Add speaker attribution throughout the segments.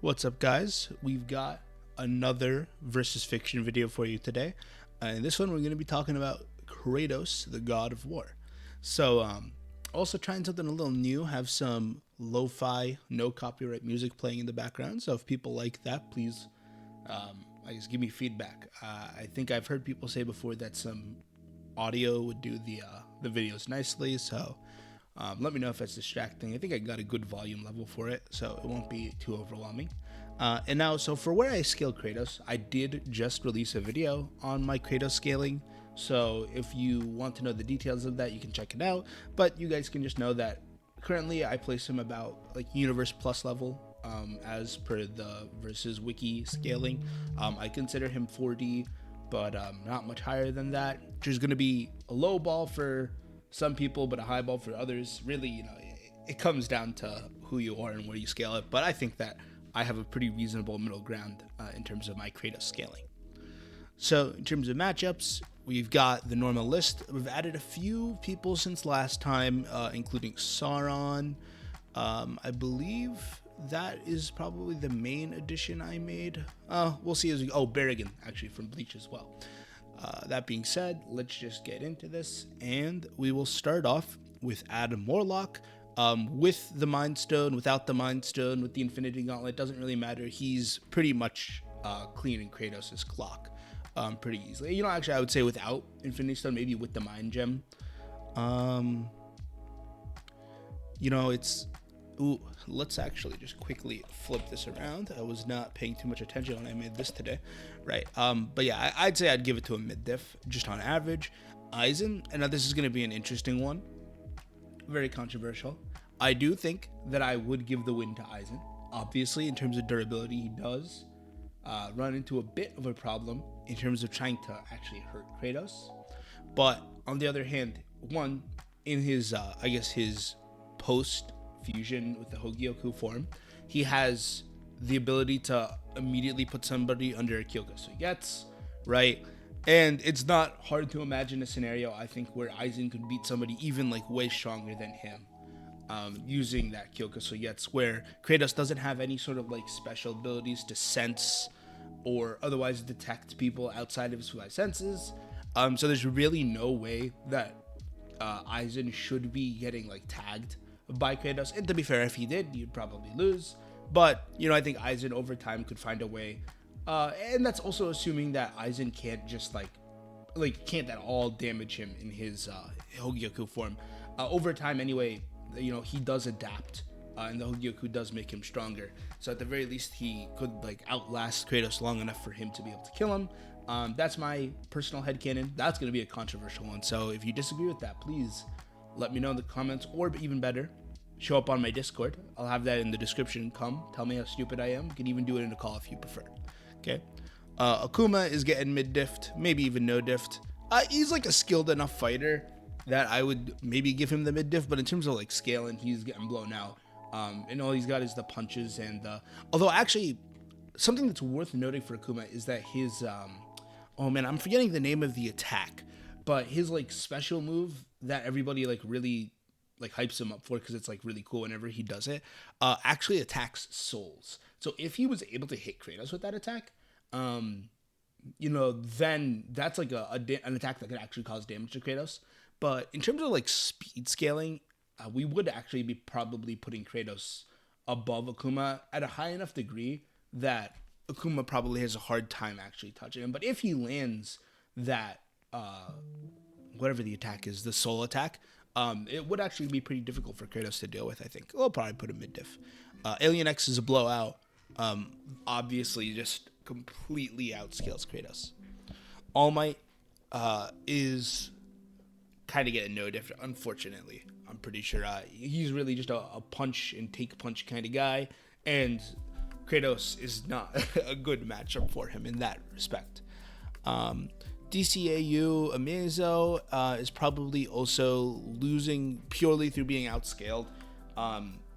Speaker 1: What's up, guys? We've got another versus fiction video for you today. In this one, we're going to be talking about Kratos, the God of War. So, also trying something a little new, have some lo-fi, no copyright music playing in the background. So if people like that, please, I guess, give me feedback. I think I've heard people say before that some audio would do the videos nicely, so let me know if it's distracting. I think I got a good volume level for it, so it won't be too overwhelming. And now, so for where I scale Kratos, I did just release a video on my Kratos scaling. So if you want to know the details of that, you can check it out. But you guys can just know that currently I place him about like Universe Plus level, as per the Versus Wiki scaling. I consider him 4D, but not much higher than that. Which is going to be a low ball for some people, but a high ball for others. Really, it comes down to who you are and where you scale it. But I think that I have a pretty reasonable middle ground in terms of my Kratos scaling. So in terms of matchups, we've got the normal list. We've added a few people since last time, including Sauron. I believe that is probably the main addition I made. We'll see as we go. Oh, Berrigan, actually, from Bleach as well. That being said, let's just get into this, and we will start off with Adam Morlock. With the Mind Stone, without the Mind Stone, with the Infinity Gauntlet, doesn't really matter. He's pretty much cleaning Kratos' clock pretty easily. Actually, I would say without Infinity Stone, maybe with the Mind Gem. Let's actually just quickly flip this around. I was not paying too much attention when I made this today, right? But yeah, I'd say I'd give it to a mid-diff, just on average. Aizen, and now this is going to be an interesting one. Very controversial. I do think that I would give the win to Aizen. Obviously, in terms of durability, he does run into a bit of a problem in terms of trying to actually hurt Kratos. But on the other hand, one, in his, his post-fusion with the Hogyoku form, he has the ability to immediately put somebody under a Kyokusui Getsu, right? And it's not hard to imagine a scenario, I think, where Aizen could beat somebody even like way stronger than him, using that Kyokusui Getsu, where Kratos doesn't have any sort of like special abilities to sense or otherwise detect people outside of his five senses. So there's really no way that Aizen should be getting like tagged by Kratos. And to be fair, if he did, you'd probably lose. But, I think Aizen over time could find a way. And that's also assuming that Aizen can't just can't at all damage him in his Hogyoku form. Over time anyway, he does adapt, and the Hogyoku does make him stronger. So at the very least, he could outlast Kratos long enough for him to be able to kill him. That's my personal headcanon. That's going to be a controversial one. So if you disagree with that, please let me know in the comments, or even better, show up on my Discord. I'll have that in the description. Come, tell me how stupid I am. You can even do it in a call if you prefer. Okay. Akuma is getting mid-diffed, maybe even no-diffed. He's a skilled enough fighter that I would maybe give him the mid-diff, but in terms of scaling, he's getting blown out. And all he's got is the punches and although actually something that's worth noting for Akuma is that his I'm forgetting the name of the attack, but his special move that everybody really hypes him up for because it's really cool whenever he does it, actually attacks souls. So if he was able to hit Kratos with that attack, then that's an attack that could actually cause damage to Kratos. But in terms of speed scaling, we would actually be probably putting Kratos above Akuma at a high enough degree that Akuma probably has a hard time actually touching him. But if he lands that, whatever the attack is, the soul attack, it would actually be pretty difficult for Kratos to deal with, I think. We'll probably put him mid-diff. Alien X is a blowout. Obviously just completely outscales Kratos. All Might is kind of getting no different, unfortunately. I'm pretty sure he's really just a punch and take punch kind of guy, and Kratos is not a good matchup for him in that respect. DCAU Amazo is probably also losing purely through being outscaled.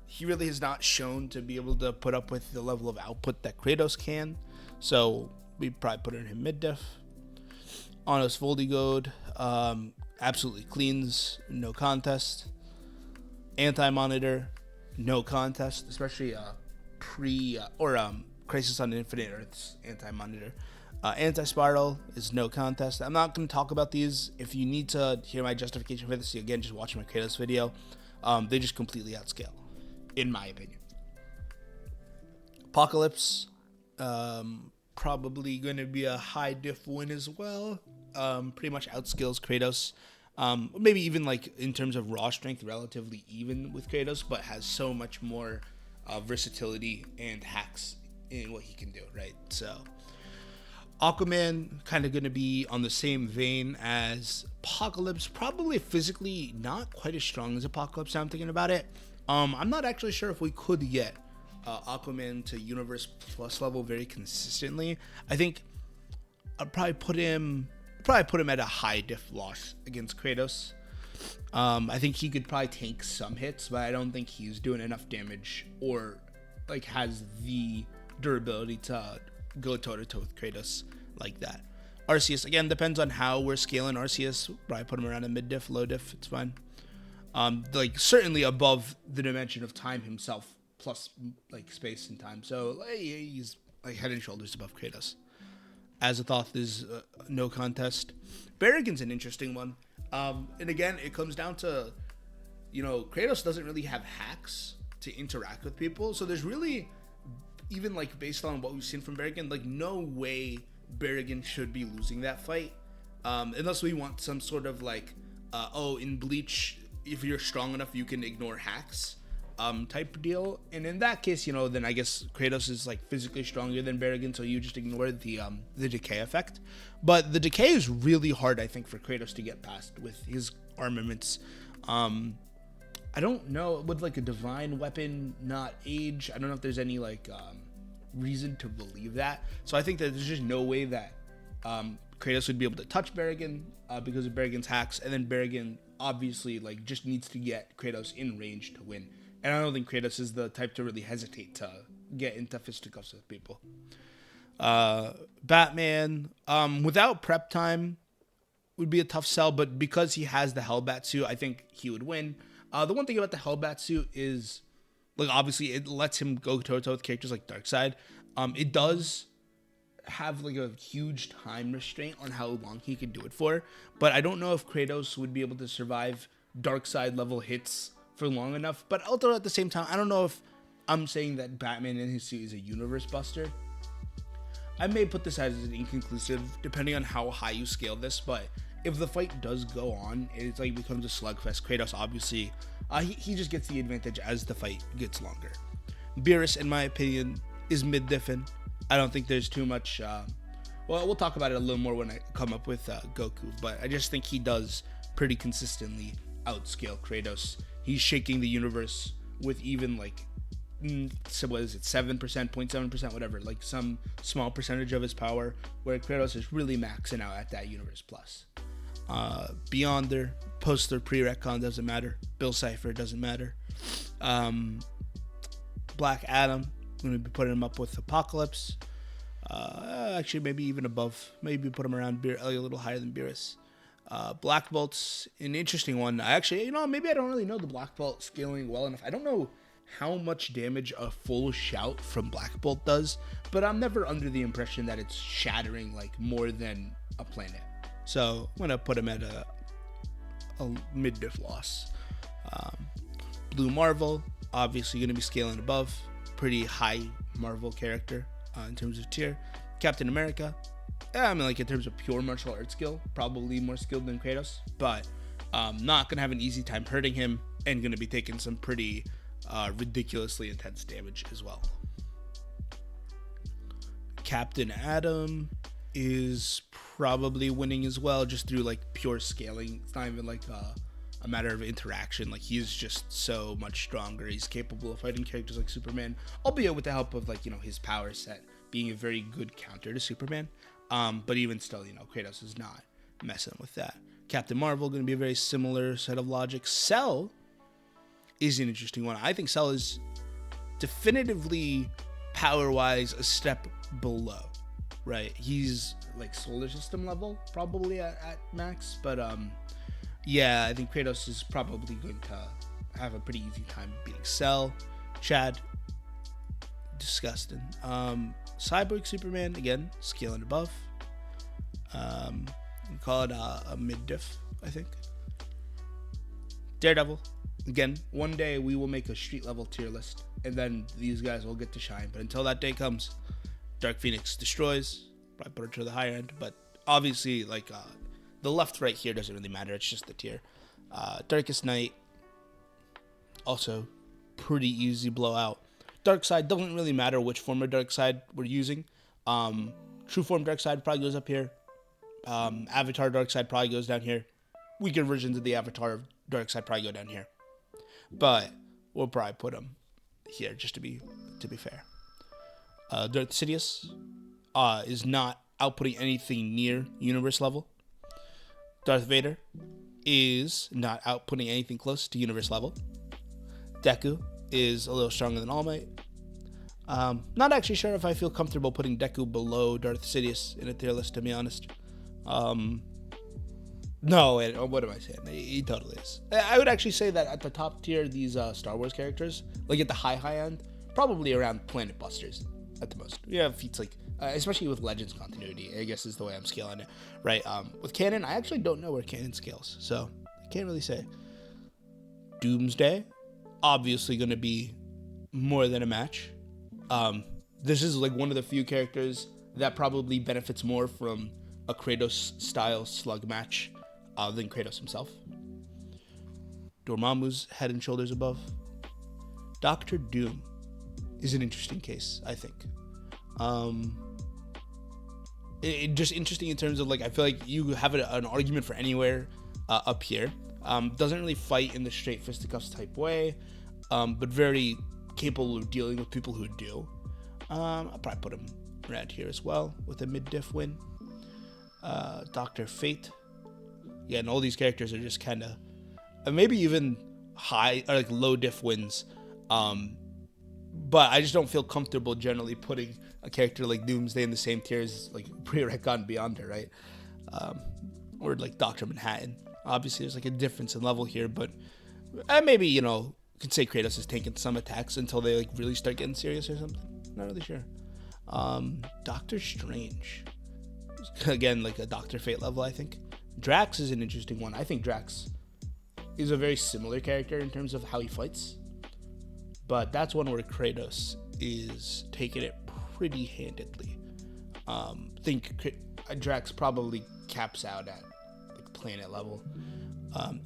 Speaker 1: He really has not shown to be able to put up with the level of output that Kratos can, so we probably put in him mid-diff. Honest Voldigode absolutely cleans, no contest. Anti-Monitor, no contest, especially Crisis on Infinite Earths anti-monitor. Anti-spiral is no contest. I'm not going to talk about these. If you need to hear my justification for this, again, just watch my Kratos video. They just completely outscale, in my opinion. Apocalypse, probably going to be a high diff win as well. Pretty much outscales Kratos. Maybe even like in terms of raw strength, relatively even with Kratos, but has so much more versatility and hacks in what he can do, right? So Aquaman kind of going to be on the same vein as Apocalypse, probably physically not quite as strong as Apocalypse. Now I'm thinking about it. I'm not actually sure if we could get Aquaman to Universe Plus level very consistently. I think I'd probably put him at a high diff loss against Kratos. I think he could probably tank some hits, but I don't think he's doing enough damage or like has the durability to go toe to toe with Kratos like that. Arceus, again, depends on how we're scaling Arceus. Probably put him around a mid diff, low diff, it's fine. Like certainly above the dimension of time himself, plus like space and time. So he's like head and shoulders above Kratos. Azathoth is no contest. Barrigan's an interesting one. And again, it comes down to, Kratos doesn't really have hacks to interact with people. So there's really, even like based on what we've seen from Barrigan, like no way Barrigan should be losing that fight. Unless we want some sort of like, in Bleach, if you're strong enough, you can ignore hacks. Type deal, and in that case, then I guess Kratos is like physically stronger than Barrigan, so you just ignore the decay effect. But the decay is really hard, I think, for Kratos to get past with his armaments. I don't know, would like a divine weapon not age? I don't know if there's any like reason to believe that. So I think that there's just no way that Kratos would be able to touch Barrigan because of Barrigan's hacks, and then Barrigan obviously like just needs to get Kratos in range to win. And I don't think Kratos is the type to really hesitate to get into fisticuffs with people. Batman, without prep time, would be a tough sell, but because he has the Hellbat suit, I think he would win. The one thing about the Hellbat suit is, like, obviously it lets him go toe-to-toe with characters like Darkseid. It does have, like, a huge time restraint on how long he can do it for, but I don't know if Kratos would be able to survive Darkseid level hits for long enough. But also at the same time, I don't know if I'm saying that Batman in his suit is a universe buster. I may put this as an inconclusive, depending on how high you scale this, but if the fight does go on, it's like becomes a slugfest. Kratos, obviously, he just gets the advantage as the fight gets longer. Beerus, in my opinion, is mid-diffin. I don't think there's too much, we'll talk about it a little more when I come up with Goku, but I just think he does pretty consistently outscale Kratos. He's shaking the universe with even like, so what is it, 7%, 0.7%, whatever, like some small percentage of his power, where Kratos is really maxing out at that universe plus. Beyonder, post or pre-retcon doesn't matter. Bill Cipher doesn't matter. Black Adam, I'm going to be putting him up with Apocalypse. Actually, maybe even above. Maybe put him around a little higher than Beerus. Black Bolt's an interesting one. Maybe I don't really know the Black Bolt scaling well enough. I don't know how much damage a full shout from Black Bolt does, but I'm never under the impression that it's shattering like more than a planet. So I'm gonna put him at a mid-diff loss. Blue Marvel, obviously gonna be scaling above. Pretty high Marvel character in terms of tier. Captain America, in terms of pure martial arts skill, probably more skilled than Kratos, but not going to have an easy time hurting him and going to be taking some pretty ridiculously intense damage as well. Captain Atom is probably winning as well, just through like pure scaling. It's not even like a matter of interaction. Like, he's just so much stronger. He's capable of fighting characters like Superman, albeit with the help of his power set being a very good counter to Superman. But even still, Kratos is not messing with that. Captain Marvel, going to be a very similar set of logic. Cell is an interesting one. I think Cell is definitively power-wise a step below, right? He's like solar system level, probably at max. But I think Kratos is probably going to have a pretty easy time beating Cell. Chad, disgusting. Cyborg Superman, again, scaling above. We call it a mid-diff, I think. Daredevil, again, one day we will make a street level tier list, and then these guys will get to shine. But until that day comes, Dark Phoenix destroys. Probably put it to the higher end, but obviously, like, the left right here doesn't really matter. It's just the tier. Darkest Night, also pretty easy blowout. Darkseid doesn't really matter which form of Darkseid we're using. True form Darkseid probably goes up here. Avatar Darkseid probably goes down here. Weaker versions of the Avatar of Darkseid probably go down here. But we'll probably put them here just to be fair. Darth Sidious is not outputting anything near universe level. Darth Vader is not outputting anything close to universe level. Deku is a little stronger than All Might. Not actually sure if I feel comfortable putting Deku below Darth Sidious in a tier list, to be honest. No, what am I saying? He totally is. I would actually say that at the top tier, these Star Wars characters, like at the high end, probably around Planet Busters at the most. We have feats like, especially with Legends continuity, I guess is the way I'm scaling it, right? With canon, I actually don't know where canon scales, so I can't really say. Doomsday, obviously going to be more than a match. This is like one of the few characters that probably benefits more from a Kratos style slug match than Kratos himself. Dormammu's head and shoulders above. Doctor Doom is an interesting case, I think. Just interesting in terms of, like, I feel like you have an argument for anywhere up here. Doesn't really fight in the straight fisticuffs type way, but very capable of dealing with people who do. I'll probably put him around here as well with a mid-diff win. Dr. Fate. Yeah, and all these characters are just kind of, maybe even high or like low diff wins. But I just don't feel comfortable generally putting a character like Doomsday in the same tier as like Pre-Recon Beyonder, right? Or like Dr. Manhattan. Obviously, there's like a difference in level here, but maybe, you know, you can say Kratos is taking some attacks until they like really start getting serious or something. Not really sure. Doctor Strange. Again, like a Dr. Fate level, I think. Drax is an interesting one. I think Drax is a very similar character in terms of how he fights. But that's one where Kratos is taking it pretty handedly. I think Drax probably caps out at like planet level.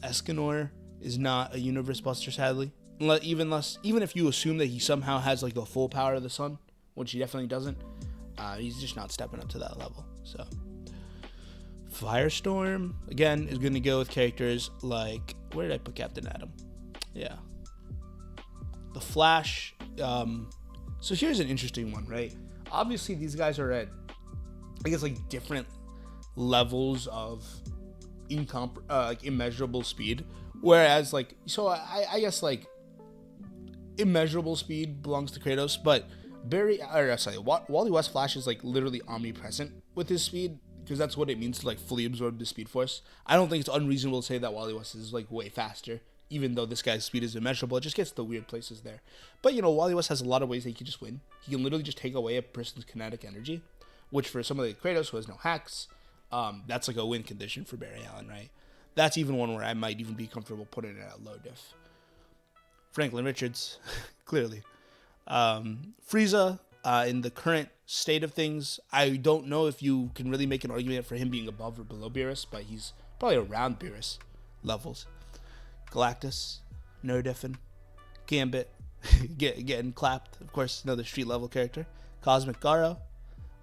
Speaker 1: Escanor is not a universe buster, sadly. Even if you assume that he somehow has like the full power of the sun, which he definitely doesn't, he's just not stepping up to that level. So Firestorm, again, is going to go with characters like, where did I put Captain Atom? Yeah. The Flash. So here's an interesting one, right? Obviously, these guys are at, I guess, like different levels of like immeasurable speed. Whereas, like, so I guess, like, immeasurable speed belongs to Kratos, but Wally West Flash is, like, literally omnipresent with his speed, because that's what it means to, like, fully absorb the Speed Force. I don't think it's unreasonable to say that Wally West is, like, way faster, even though this guy's speed is immeasurable. It just gets the weird places there. But, you know, Wally West has a lot of ways that he can just win. He can literally just take away a person's kinetic energy, which for somebody like Kratos who has no hacks, that's like a win condition for Barry Allen, right? That's even one where I might even be comfortable putting it at low diff. Franklin Richards, clearly. Frieza, in the current state of things, I don't know if you can really make an argument for him being above or below Beerus, but he's probably around Beerus levels. Galactus, no diffin. Gambit, getting clapped. Of course, another street level character. Cosmic Garo.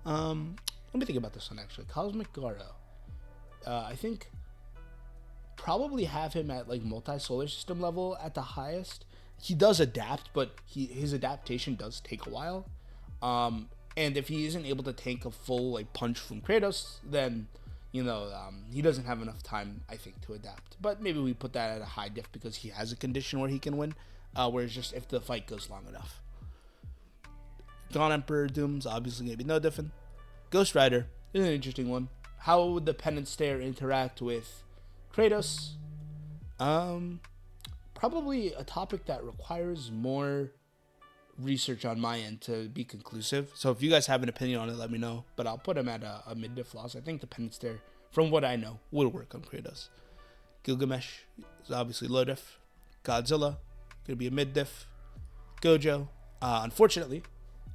Speaker 1: Let me think about this one, actually. Cosmic Garo. I think probably have him at like multi-solar system level at the highest. He does adapt, but his adaptation does take a while. And if he isn't able to tank a full like punch from Kratos, then, you know, he doesn't have enough time, I think, to adapt. But maybe we put that at a high diff because he has a condition where he can win, where it's just if the fight goes long enough. Gone Emperor Doom's obviously going to be no different. Ghost Rider is an interesting one. How would the Penance Stare interact with Kratos? Probably a topic that requires more research on my end to be conclusive. So if you guys have an opinion on it, let me know. But I'll put him at a mid-diff loss. I think the penance there, from what I know, will work on Kratos. Gilgamesh is obviously low diff. Godzilla, gonna be a mid-diff. Gojo, unfortunately,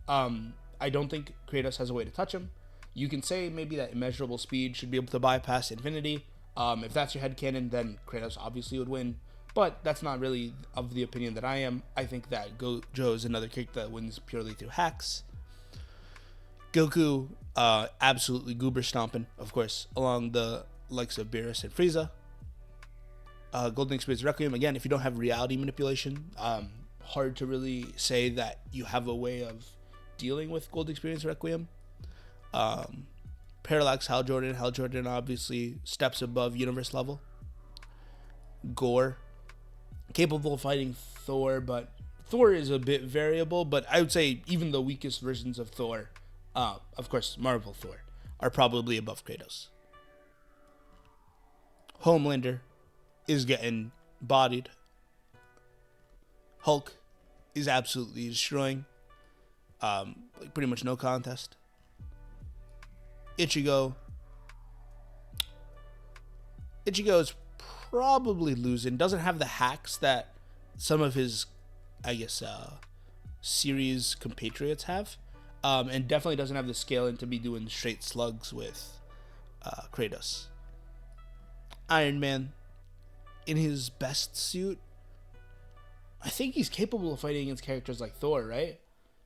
Speaker 1: I don't think Kratos has a way to touch him. You can say maybe that immeasurable speed should be able to bypass infinity. If that's your headcanon, then Kratos obviously would win. But that's not really of the opinion that I am. I think that Gojo is another character that wins purely through hacks. Goku, absolutely goober stomping, of course, along the likes of Beerus and Frieza. Golden Experience Requiem, again, if you don't have reality manipulation, hard to really say that you have a way of dealing with Golden Experience Requiem. Parallax Hal Jordan obviously steps above universe level. Gore, capable of fighting Thor, but Thor is a bit variable, but I would say even the weakest versions of Thor, of course Marvel Thor, are probably above Kratos. Homelander is getting bodied. Hulk is absolutely destroying. Like pretty much no contest. Ichigo is probably losing. Doesn't have the hacks that some of his, I guess, series compatriots have. And definitely doesn't have the scaling to be doing straight slugs with Kratos. Iron Man, in his best suit, I think he's capable of fighting against characters like Thor, right?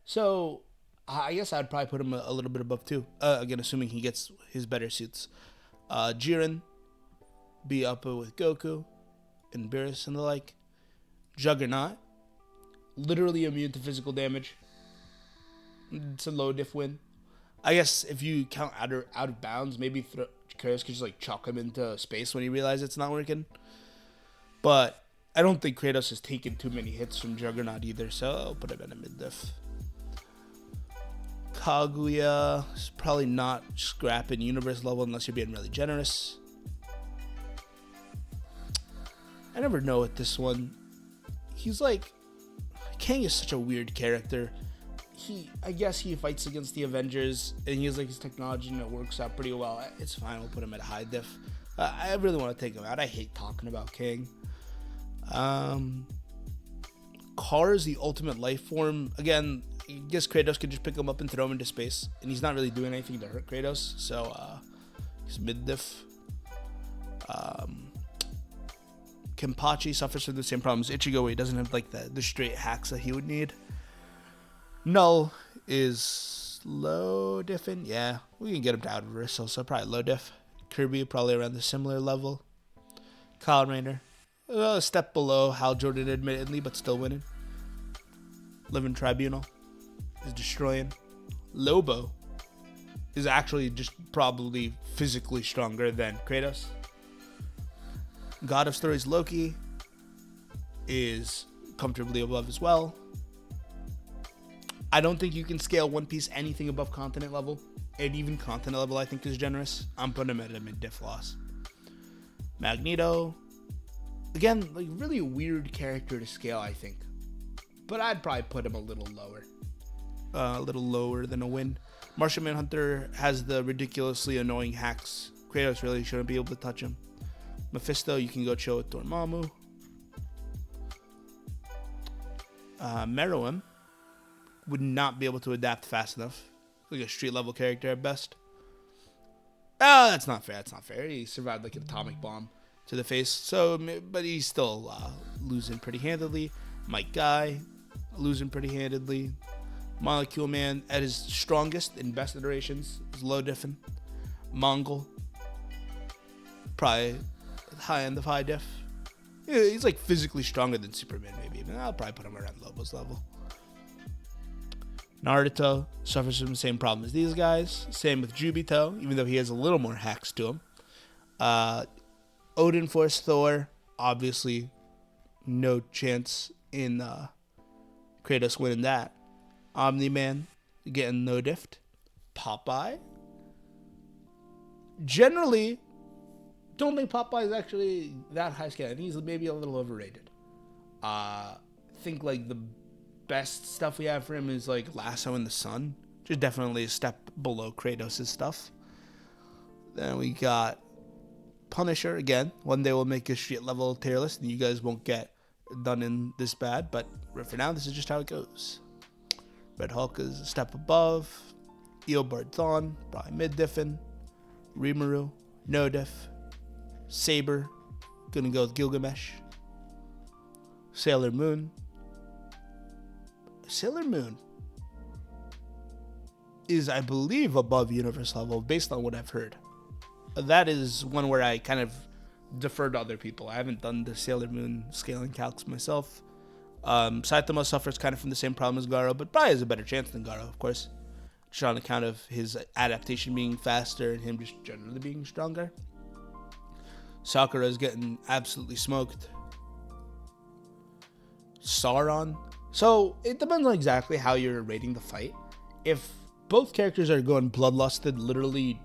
Speaker 1: So I guess I'd probably put him a little bit above too. Again, assuming he gets his better suits. Jiren, be up with Goku and Beerus and the like. Juggernaut, literally immune to physical damage. It's a low diff win. I guess if you count out of bounds, maybe Kratos could just like chalk him into space when he realizes it's not working. But I don't think Kratos has taken too many hits from Juggernaut either, so I'll put him in a mid diff. Kaguya is probably not scrapping universe level unless you're being really generous. I never know with this one. He's like, Kang is such a weird character. I guess he fights against the Avengers and he has like his technology and it works out pretty well. It's fine, we'll put him at a high diff. I really want to take him out. I hate talking about Kang. Kar is the ultimate life form. Again, I guess Kratos could just pick him up and throw him into space, and he's not really doing anything to hurt Kratos, so he's mid-diff. Kenpachi suffers from the same problems as Ichigo, where he doesn't have like the straight hacks that he would need. Null is low diffin. Yeah, we can get him to out of risk, so probably low diff. Kirby probably around the similar level. Kyle Rayner, a step below Hal Jordan admittedly, but still winning. Living Tribunal is destroying. Lobo is actually just probably physically stronger than Kratos. God of Stories Loki is comfortably above as well. I don't think you can scale One Piece anything above continent level. And even continent level I think is generous. I'm putting him at a mid-diff loss. Magneto, again, like really weird character to scale I think. But I'd probably put him a little lower than a win. Martian Manhunter has the ridiculously annoying hacks. Kratos really shouldn't be able to touch him. Mephisto, you can go chill with Dormammu. Meruem would not be able to adapt fast enough. Like a street level character at best. That's not fair. He survived like an atomic bomb to the face. So, but he's still losing pretty handedly. Mike Guy, losing pretty handedly. Molecule Man at his strongest and best iterations is low diffin. Mongol, probably high end of high diff. Yeah, he's like physically stronger than Superman maybe. But I'll probably put him around Lobo's level. Naruto suffers from the same problem as these guys. Same with Jubito, even though he has a little more hacks to him. Odin Force Thor, obviously no chance in Kratos winning that. Omni-Man getting no diffed. Popeye, generally don't think Popeye is actually that high scale. I think he's maybe a little overrated. Think like the best stuff we have for him is like Lasso in the Sun, which is definitely a step below Kratos' stuff. Then we got Punisher again. One day we'll make a street level tier list, and you guys won't get done in this bad. But for now, this is just how it goes. Red Hulk is a step above. Eobard Thawne, probably mid-diffin. Rimuru, no diff. Saber, gonna go with Gilgamesh. Sailor Moon. Sailor Moon is, I believe, above universe level based on what I've heard. That is one where I kind of defer to other people. I haven't done the Sailor Moon scaling calcs myself. Saitama suffers kind of from the same problem as Garo, but probably has a better chance than Garo, of course, just on account of his adaptation being faster and him just generally being stronger. Sakura is getting absolutely smoked. Sauron. So it depends on exactly how you're rating the fight. If both characters are going bloodlusted, literally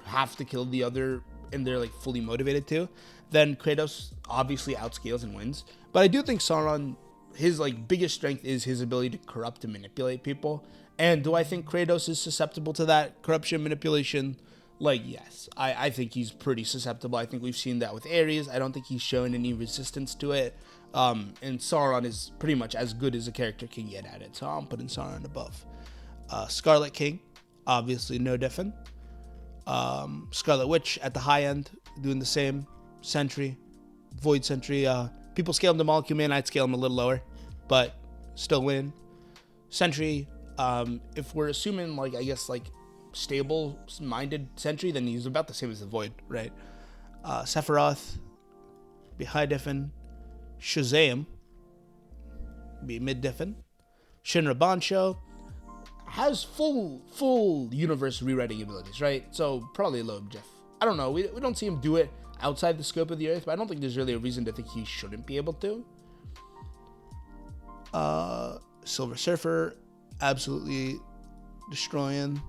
Speaker 1: have to kill the other, and they're like fully motivated to, then Kratos obviously outscales and wins. But I do think Sauron, his like biggest strength is his ability to corrupt and manipulate people. And do I think Kratos is susceptible to that corruption, manipulation? Like, yes, I think he's pretty susceptible. I think we've seen that with Ares. I don't think he's shown any resistance to it. And Sauron is pretty much as good as a character can get at it. So I'm putting Sauron above. Scarlet King, obviously no diffin. Scarlet Witch at the high end, doing the same. Sentry, Void Sentry. People scale him to Molecule Man. I'd scale him a little lower, but still win. Sentry, if we're assuming, like, I guess, like, stable-minded Sentry, then he's about the same as the Void, right? Sephiroth, be high diffin. Shazam, be mid diffin. Shinra Bancho has full universe rewriting abilities, right? So probably low Jeff. I don't know. We don't see him do it outside the scope of the Earth, but I don't think there's really a reason to think he shouldn't be able to. Silver Surfer, absolutely destroying.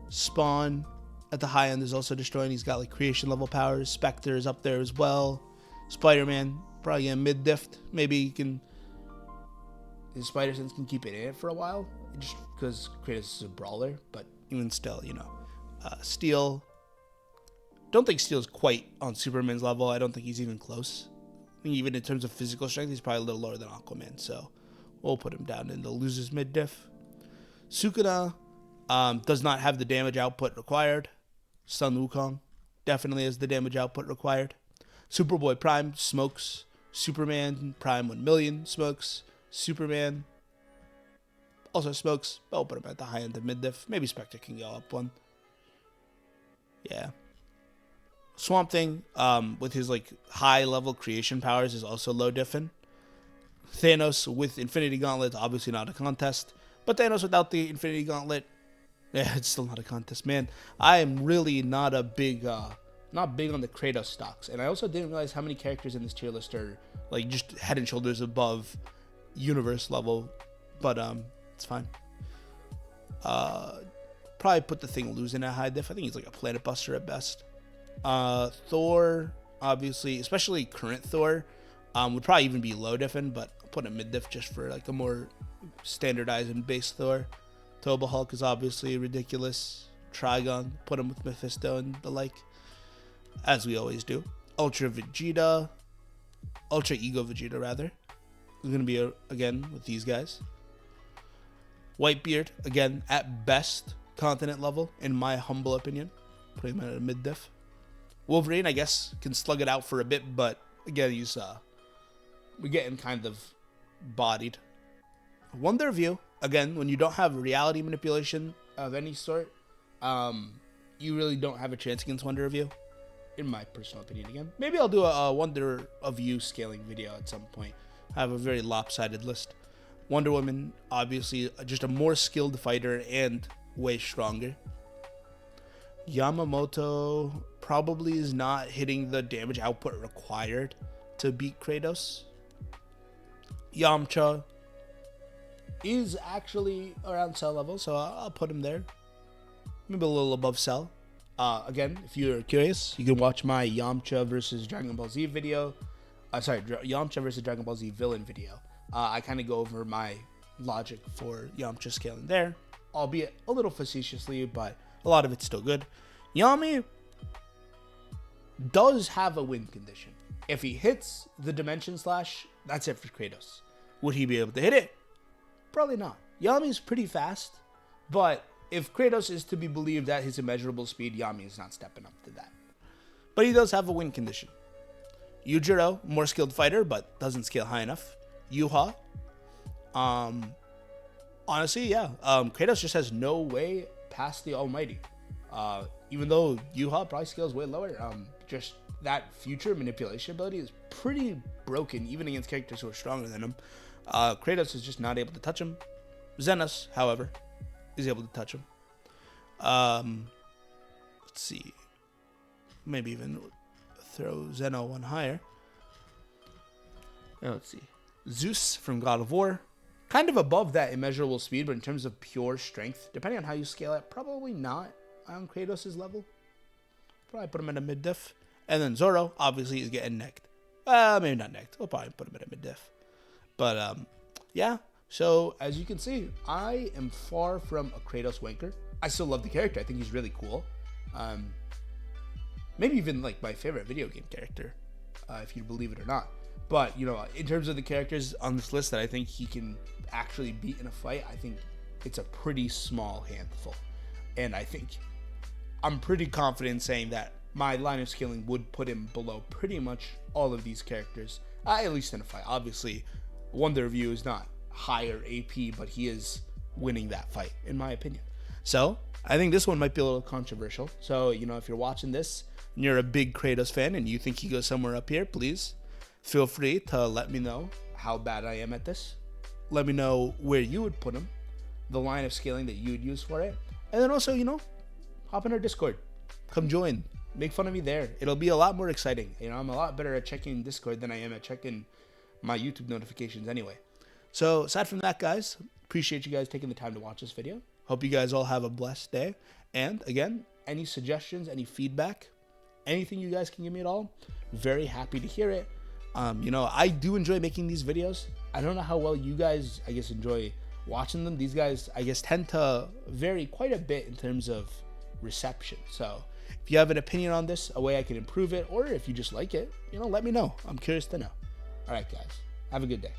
Speaker 1: Spawn at the high end is also destroying. He's got like creation level powers. Spectre is up there as well. Spider-Man, probably a mid-dift. Maybe he can, his spider sense can keep it in it for a while, just because Kratos is a brawler, but even still, you know. Steel, don't think Steel's quite on Superman's level. I don't think he's even close. I mean, even in terms of physical strength, he's probably a little lower than Aquaman, so we'll put him down in the losers mid-diff. Sukuna does not have the damage output required. Sun Wukong definitely has the damage output required. Superboy Prime smokes. Superman Prime 1 million smokes. Superman also smokes. But we'll put him at the high end of mid-diff. Maybe Spectre can go up one. Yeah. Swamp Thing, with his like high level creation powers, is also low diffin. Thanos with Infinity Gauntlet, obviously not a contest. But Thanos without the Infinity Gauntlet, yeah, it's still not a contest, man. I am really not a big, not big on the Kratos stocks, and I also didn't realize how many characters in this tier list are like just head and shoulders above universe level. But it's fine. Probably put the Thing losing at high diff. I think he's like a planet buster at best. Thor, obviously, especially current Thor, would probably even be low diffin, but I'll put a mid diff just for like a more standardized and base Thor. Toba Hulk is obviously ridiculous. Trigon, put him with Mephisto and the like, as we always do. Ultra Ego Vegeta rather, is gonna be again with these guys. Whitebeard, again at best continent level in my humble opinion, putting him at a mid diff. Wolverine, I guess, can slug it out for a bit, but again, he's we're getting kind of bodied. Wonder View, again, when you don't have reality manipulation of any sort, you really don't have a chance against Wonder View, in my personal opinion. Again, maybe I'll do a Wonder of You scaling video at some point. I have a very lopsided list. Wonder Woman, obviously, just a more skilled fighter and way stronger. Yamamoto probably is not hitting the damage output required to beat Kratos. Yamcha is actually around Cell level, so I'll put him there. Maybe a little above Cell. Again, if you're curious, you can watch my Yamcha versus Dragon Ball Z video. Yamcha versus Dragon Ball Z villain video. I kind of go over my logic for Yamcha scaling there, albeit a little facetiously, but a lot of it's still good. Yami does have a win condition. If he hits the Dimension Slash, that's it for Kratos. Would he be able to hit it? Probably not. Yami's pretty fast, but if Kratos is to be believed at his immeasurable speed, Yami is not stepping up to that. But he does have a win condition. Yujiro, more skilled fighter, but doesn't scale high enough. Yuha, honestly, yeah. Kratos just has no way past the Almighty. Even though Yuha probably scales way lower, just that future manipulation ability is pretty broken, even against characters who are stronger than him. Kratos is just not able to touch him. Xenos, however, is able to touch him. Let's see. Maybe even throw Zeno one higher. Now, let's see. Zeus from God of War. Kind of above that immeasurable speed, but in terms of pure strength, depending on how you scale it, probably not on Kratos' level. Probably put him at a mid-diff. And then Zoro, obviously, is getting necked. Maybe not necked. We'll probably put him at a mid-diff. But, yeah. So, as you can see, I am far from a Kratos wanker. I still love the character. I think he's really cool. Maybe even, like, my favorite video game character, if you believe it or not. But, you know, in terms of the characters on this list that I think he can actually beat in a fight, I think it's a pretty small handful. And I think I'm pretty confident in saying that my line of scaling would put him below pretty much all of these characters, at least in a fight. Obviously, Wonder Review is not higher AP, but he is winning that fight, in my opinion. So, I think this one might be a little controversial. So, you know, if you're watching this and you're a big Kratos fan and you think he goes somewhere up here, please feel free to let me know how bad I am at this. Let me know where you would put him, the line of scaling that you would use for it. And then also, you know, hop in our Discord. Come join. Make fun of me there. It'll be a lot more exciting. You know, I'm a lot better at checking Discord than I am at checking my YouTube notifications anyway. So, aside from that, guys, appreciate you guys taking the time to watch this video. Hope you guys all have a blessed day. And, again, any suggestions, any feedback, anything you guys can give me at all, very happy to hear it. You know, I do enjoy making these videos. I don't know how well you guys, I guess, enjoy watching them. These guys, I guess, tend to vary quite a bit in terms of reception. So if you have an opinion on this, a way I can improve it, or if you just like it, you know, let me know. I'm curious to know. All right, guys, have a good day.